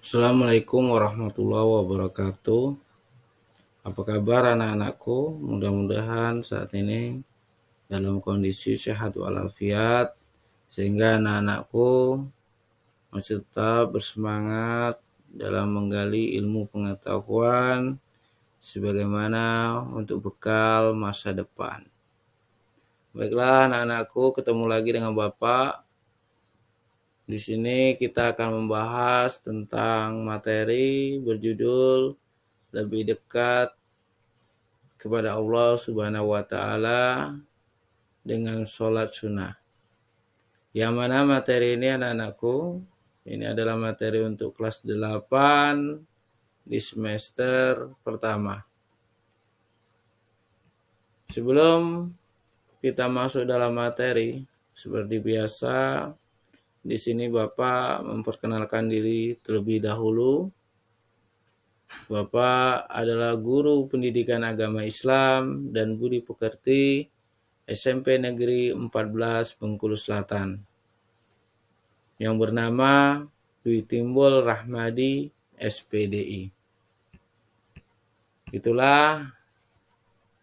Assalamualaikum warahmatullahi wabarakatuh. Apa kabar anak-anakku? Mudah-mudahan saat ini dalam kondisi sehat walafiat sehingga anak-anakku masih tetap bersemangat dalam menggali ilmu pengetahuan sebagaimana untuk bekal masa depan. Baiklah anak-anakku, ketemu lagi dengan Bapak. Di sini kita akan membahas tentang materi berjudul lebih dekat kepada Allah Subhanahu wa Ta'ala dengan sholat sunnah. Yang mana materi ini anak-anakku, ini adalah materi untuk kelas 8 di semester pertama. Sebelum kita masuk dalam materi, seperti biasa, di sini Bapak memperkenalkan diri terlebih dahulu. Bapak adalah guru pendidikan agama Islam dan budi pekerti SMP Negeri 14 Bengkulu Selatan yang bernama Dwi Timbul Rahmadi SPDI. Itulah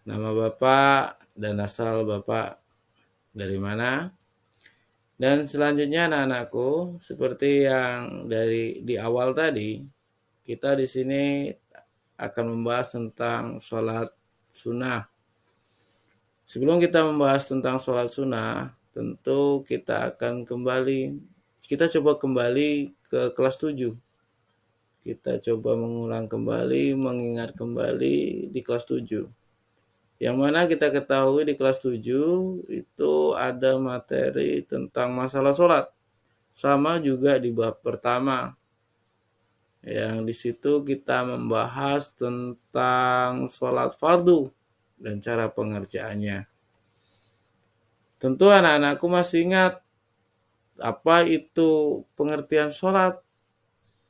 nama Bapak dan asal Bapak dari mana. Dan selanjutnya anak-anakku, seperti yang di awal tadi, kita di sini akan membahas tentang sholat sunnah. Sebelum kita membahas tentang sholat sunnah, tentu kita akan kita coba kembali ke kelas 7. Kita coba mengulang kembali, mengingat kembali di kelas 7. Yang mana kita ketahui di kelas 7 itu ada materi tentang masalah sholat. Sama juga di bab pertama. Yang di situ kita membahas tentang sholat fardu dan cara pengerjaannya. Tentu anak-anakku masih ingat apa itu pengertian sholat.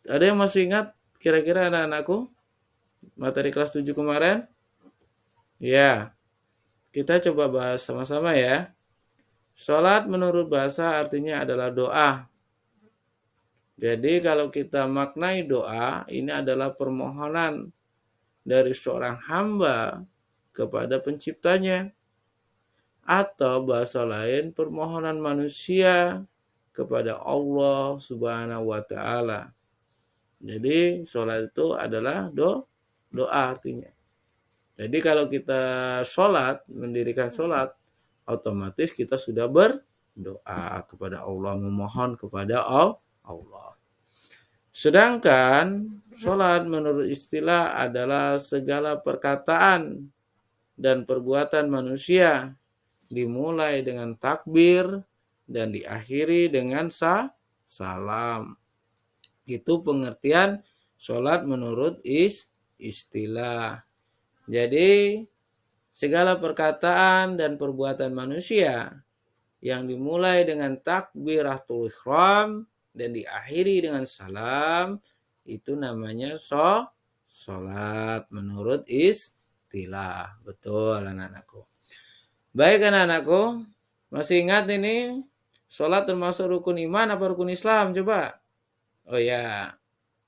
Ada yang masih ingat kira-kira anak-anakku materi kelas 7 kemarin? Ya, kita coba bahas sama-sama ya. Sholat menurut bahasa artinya adalah doa. Jadi kalau kita maknai doa, ini adalah permohonan dari seorang hamba kepada penciptanya. Atau bahasa lain permohonan manusia kepada Allah Subhanahu wa Ta'ala. Jadi sholat itu adalah doa artinya. Jadi kalau kita sholat, mendirikan sholat, otomatis kita sudah berdoa kepada Allah, memohon kepada Allah. Sedangkan sholat menurut istilah adalah segala perkataan dan perbuatan manusia dimulai dengan takbir dan diakhiri dengan salam. Itu pengertian sholat menurut istilah. Jadi segala perkataan dan perbuatan manusia yang dimulai dengan takbiratul ihram dan diakhiri dengan salam itu namanya sholat menurut istilah. Betul anak-anakku. Baik anak-anakku, masih ingat ini sholat termasuk rukun iman apa rukun Islam? Coba. Oh ya,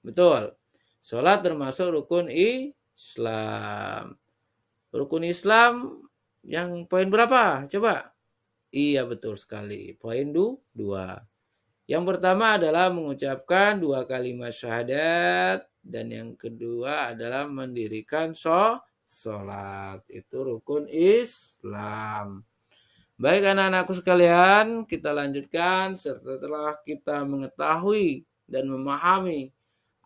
betul. Sholat termasuk rukun Islam. Rukun Islam yang poin berapa? Coba. Iya betul sekali. Poin 2. Yang pertama adalah mengucapkan 2 kalimat syahadat. Dan yang kedua adalah mendirikan sholat. Itu rukun Islam. Baik anak-anakku sekalian, kita lanjutkan setelah kita mengetahui dan memahami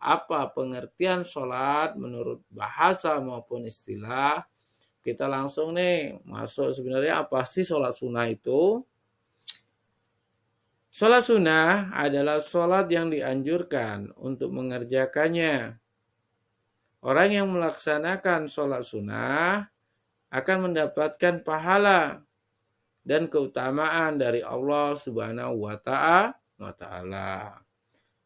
apa pengertian sholat menurut bahasa maupun istilah. Kita langsung nih masuk sebenarnya apa sih sholat sunnah itu? Sholat sunnah adalah sholat yang dianjurkan untuk mengerjakannya. Orang yang melaksanakan sholat sunnah akan mendapatkan pahala dan keutamaan dari Allah Subhanahu wa Ta'ala.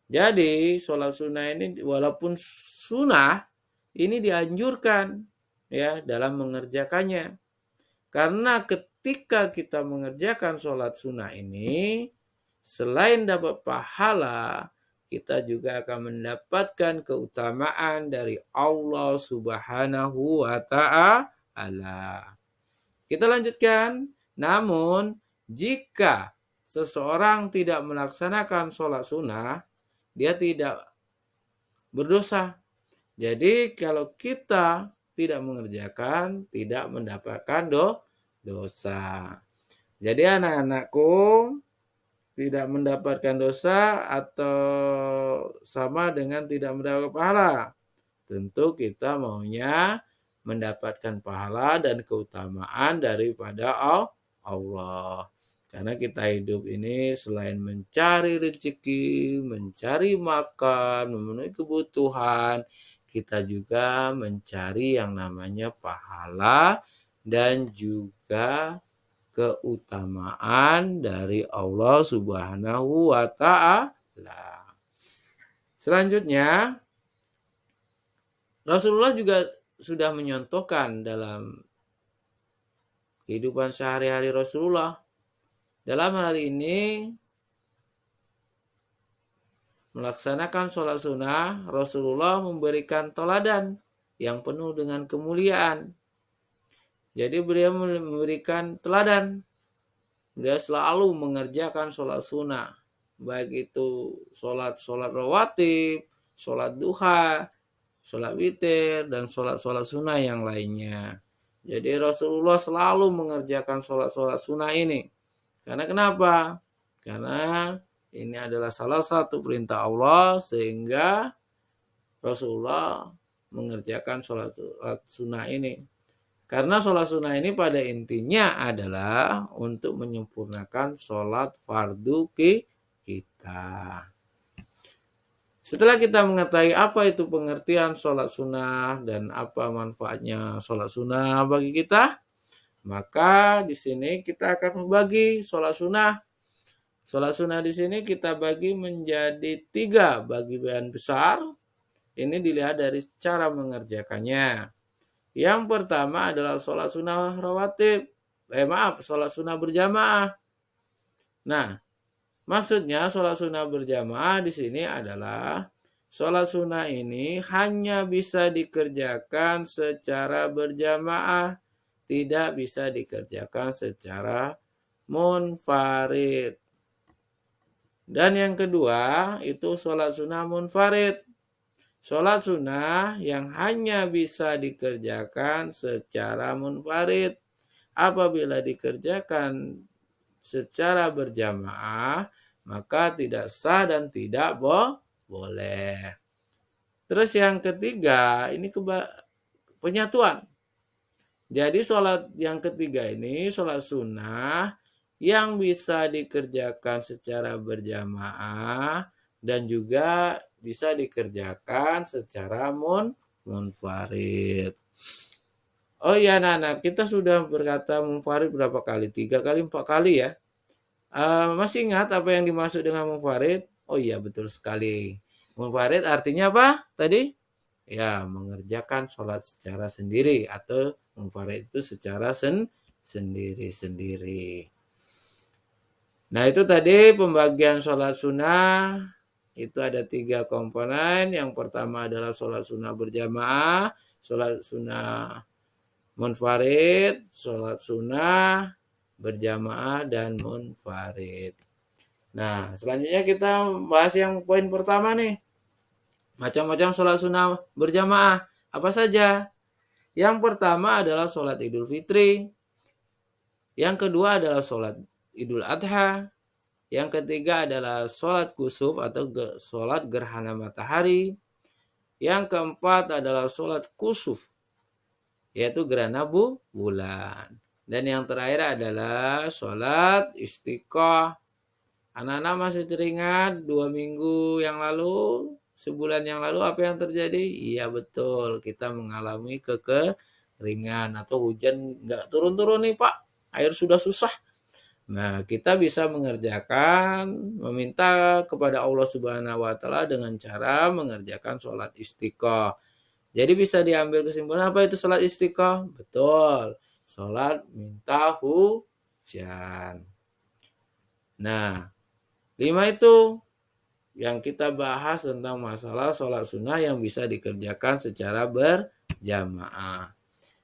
Jadi sholat sunnah ini walaupun sunnah ini dianjurkan ya dalam mengerjakannya. Karena ketika kita mengerjakan sholat sunnah ini selain dapat pahala kita juga akan mendapatkan keutamaan dari Allah Subhanahu wa Ta'ala. Kita lanjutkan. Namun, jika seseorang tidak melaksanakan sholat sunnah, dia tidak berdosa. Jadi, kalau kita tidak mengerjakan, tidak mendapatkan dosa. Jadi, anak-anakku, tidak mendapatkan dosa atau sama dengan tidak mendapatkan pahala. Tentu kita maunya mendapatkan pahala dan keutamaan daripada Allah. Karena kita hidup ini selain mencari rezeki, mencari makan, memenuhi kebutuhan, kita juga mencari yang namanya pahala dan juga keutamaan dari Allah Subhanahu wa Ta'ala. Selanjutnya, Rasulullah juga sudah menyontohkan dalam kehidupan sehari-hari Rasulullah. Dalam hal ini, melaksanakan sholat sunnah, Rasulullah memberikan teladan yang penuh dengan kemuliaan. Jadi beliau memberikan teladan. Beliau selalu mengerjakan sholat sunnah. Baik itu sholat rawatib, sholat duha, sholat witir, dan sholat sunnah yang lainnya. Jadi Rasulullah selalu mengerjakan sholat sunnah ini. Karena kenapa? Karena ini adalah salah satu perintah Allah sehingga Rasulullah mengerjakan sholat sunnah ini. Karena sholat sunnah ini pada intinya adalah untuk menyempurnakan sholat fardu kita. Setelah kita mengetahui apa itu pengertian sholat sunnah dan apa manfaatnya sholat sunnah bagi kita, maka di sini kita akan membagi sholat sunnah. Sholat sunnah di sini kita bagi menjadi 3 bagian besar. Ini dilihat dari cara mengerjakannya. Yang pertama adalah sholat sunnah rawatib. Sholat sunnah berjamaah. Nah, maksudnya sholat sunnah berjamaah di sini adalah sholat sunnah ini hanya bisa dikerjakan secara berjamaah, tidak bisa dikerjakan secara munfarid. Dan yang kedua itu sholat sunnah munfarid. Sholat sunnah yang hanya bisa dikerjakan secara munfarid. Apabila dikerjakan secara berjamaah, maka tidak sah dan tidak boleh. Terus yang ketiga, ini penyatuan. Jadi sholat yang ketiga ini, sholat sunnah yang bisa dikerjakan secara berjamaah dan juga bisa dikerjakan secara munfarid. Oh iya anak-anak, kita sudah berkata munfarid berapa kali? 3 kali, 4 kali ya. Masih ingat apa yang dimaksud dengan munfarid? Oh iya betul sekali. Munfarid artinya apa tadi? Ya, mengerjakan sholat secara sendiri atau munfarid itu secara sendiri-sendiri. Nah itu tadi pembagian sholat sunnah. Itu ada 3 komponen. Yang pertama adalah sholat sunnah berjamaah, sholat sunnah munfarid, sholat sunnah berjamaah, dan munfarid. Nah, selanjutnya kita bahas yang poin pertama nih. Macam-macam sholat sunnah berjamaah. Apa saja? Yang pertama adalah sholat Idul Fitri. Yang kedua adalah sholat Idul Adha. Yang ketiga adalah sholat kusuf atau sholat gerhana matahari. Yang keempat adalah sholat kusuf, yaitu gerhana bulan. Dan yang terakhir adalah sholat istiqoah. Anak-anak masih teringat 2 minggu yang lalu, sebulan yang lalu apa yang terjadi? Iya betul, kita mengalami kekeringan atau hujan nggak turun-turun nih Pak, air sudah susah. Nah, kita bisa mengerjakan, meminta kepada Allah Subhanahu wa Ta'ala dengan cara mengerjakan sholat istiqoah. Jadi bisa diambil kesimpulan apa itu sholat istiqoah? Betul, sholat minta hujan. Nah, 5 itu yang kita bahas tentang masalah sholat sunnah yang bisa dikerjakan secara berjamaah.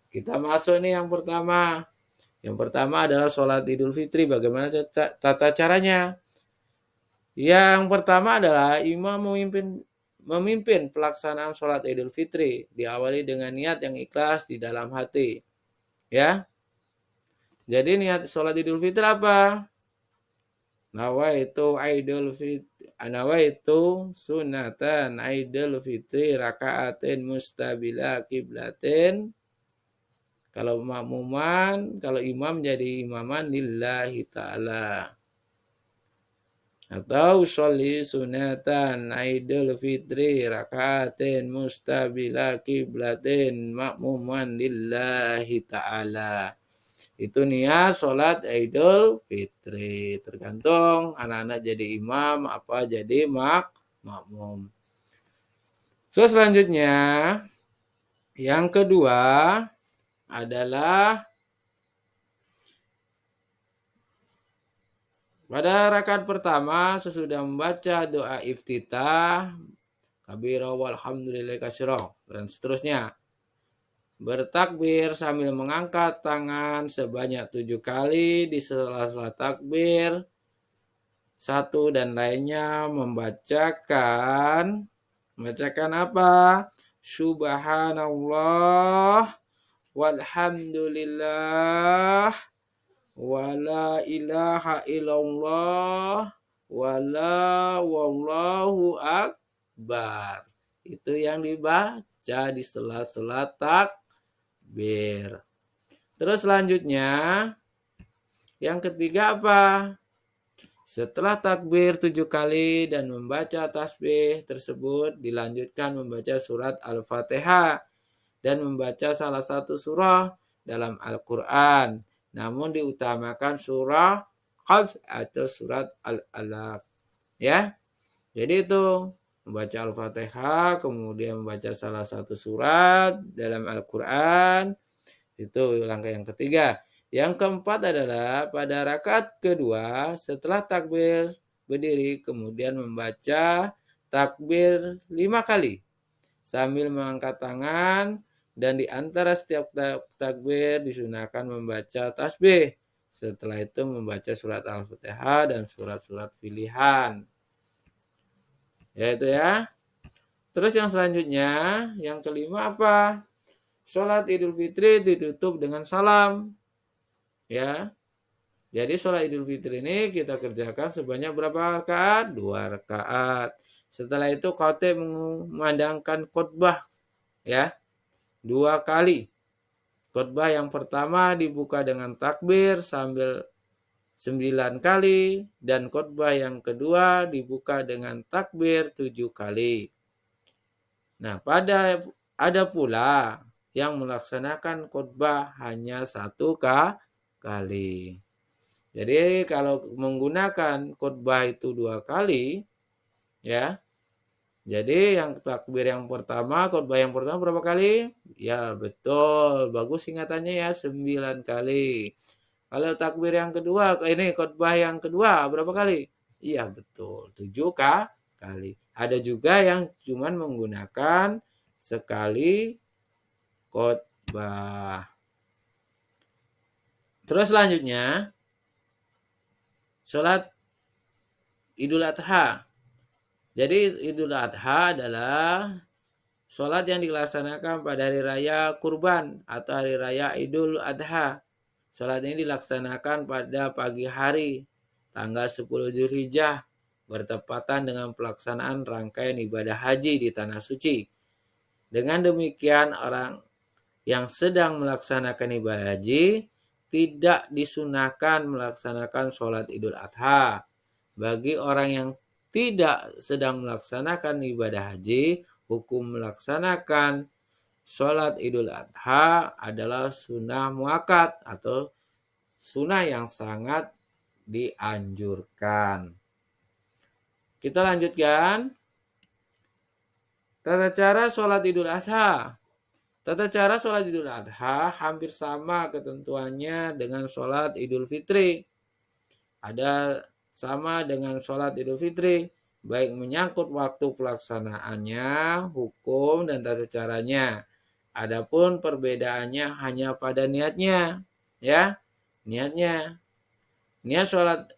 Kita masuk nih yang pertama. Yang pertama adalah sholat Idul Fitri. Bagaimana tata caranya? Yang pertama adalah imam memimpin pelaksanaan sholat Idul Fitri. Diawali dengan niat yang ikhlas di dalam hati. Ya. Jadi niat sholat Idul Fitri apa? Nawaitu sunatan Idul Fitri rakaatin mustabila kiblatin. Kalau imam jadi imaman lillahi ta'ala. Atau sholli sunatan Idul Fitri rakaatin mustabila kiblatin makmuman lillahi ta'ala. Itu niat sholat Idul Fitri. Tergantung anak-anak jadi imam apa jadi makmum. Terus selanjutnya yang kedua adalah pada rakaat pertama sesudah membaca doa iftitah kabira walhamdulillahi katsira dan seterusnya, bertakbir sambil mengangkat tangan sebanyak 7 kali di sela-sela takbir satu dan lainnya membacakan apa? Subhanallah walhamdulillah wala ilaha illallah wala wallahu akbar. Itu yang dibaca di sela-sela takbir. Terus selanjutnya yang ketiga apa? Setelah takbir 7 kali dan membaca tasbih tersebut, dilanjutkan membaca surat Al-Fatihah dan membaca salah satu surah dalam Al-Quran. Namun diutamakan surah Qaf atau surat Al-Alaq. Ya, jadi itu membaca Al-Fatihah, kemudian membaca salah satu surat dalam Al-Quran. Itu langkah yang ketiga. Yang keempat adalah pada rakaat kedua setelah takbir berdiri kemudian membaca takbir 5 kali sambil mengangkat tangan dan di antara setiap takbir disunahkan membaca tasbih. Setelah itu membaca surat Al-Fatihah dan surat-surat pilihan. Ya itu ya. Terus yang selanjutnya, yang kelima apa? Sholat Idul Fitri ditutup dengan salam. Ya. Jadi sholat Idul Fitri ini kita kerjakan sebanyak berapa rakaat? 2 rakaat. Setelah itu khatib mengumandangkan khutbah ya 2 kali. Khutbah yang pertama dibuka dengan takbir sambil 9 kali dan khutbah yang kedua dibuka dengan takbir 7 kali. Nah, ada pula yang melaksanakan khutbah hanya 1 kali. Jadi kalau menggunakan khutbah itu 2 kali, ya. Jadi yang takbir yang pertama, khutbah yang pertama berapa kali? Ya betul, bagus ingatannya ya 9 kali. Kalau takbir yang kedua, ini khutbah yang kedua berapa kali? Iya betul, 7 kali. Ada juga yang cuman menggunakan sekali khutbah. Terus selanjutnya, sholat Idul Adha. Jadi Idul Adha adalah sholat yang dilaksanakan pada hari raya kurban atau hari raya Idul Adha. Sholat ini dilaksanakan pada pagi hari tanggal 10 Zulhijjah bertepatan dengan pelaksanaan rangkaian ibadah haji di Tanah Suci. Dengan demikian orang yang sedang melaksanakan ibadah haji tidak disunahkan melaksanakan sholat Idul Adha. Bagi orang yang tidak sedang melaksanakan ibadah haji, hukum melaksanakan sholat Idul Adha adalah sunnah muakkad atau sunnah yang sangat dianjurkan. Kita lanjutkan. Tata cara sholat Idul Adha. Tata cara sholat Idul Adha hampir sama ketentuannya dengan sholat Idul Fitri. Ada sama dengan sholat Idul Fitri. baik menyangkut waktu pelaksanaannya, hukum, dan tata caranya. Adapun perbedaannya hanya pada niatnya, ya, niatnya. Niat sholat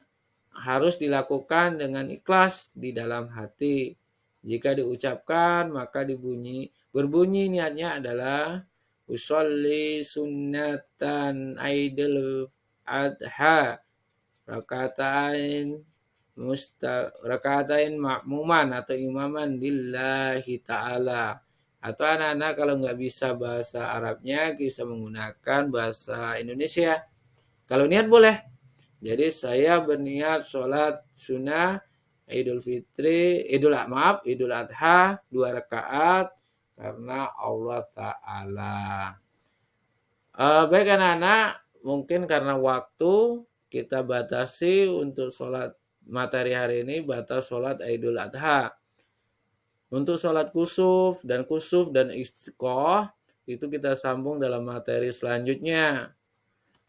harus dilakukan dengan ikhlas di dalam hati. Jika diucapkan maka berbunyi niatnya adalah usolli sunnatan aidil adha rakatain rakatain makmuman atau imaman lillahi ta'ala. Atau anak-anak kalau nggak bisa bahasa Arabnya bisa menggunakan bahasa Indonesia. Kalau niat boleh. Jadi saya berniat sholat sunnah Idul Adha 2 rakaat karena Allah Ta'ala. Baik anak-anak, mungkin karena waktu kita batasi untuk sholat materi hari ini batas sholat Idul Adha. Untuk sholat kusuf dan istiqoh itu kita sambung dalam materi selanjutnya.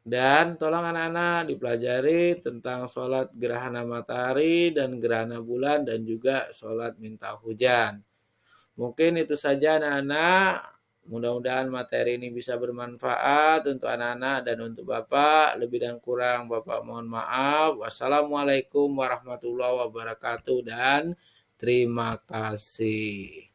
Dan tolong anak-anak dipelajari tentang sholat gerhana matahari dan gerhana bulan dan juga sholat minta hujan. Mungkin itu saja anak-anak. Mudah-mudahan materi ini bisa bermanfaat untuk anak-anak dan untuk Bapak. Lebih dan kurang Bapak mohon maaf. Wassalamualaikum warahmatullahi wabarakatuh dan terima kasih.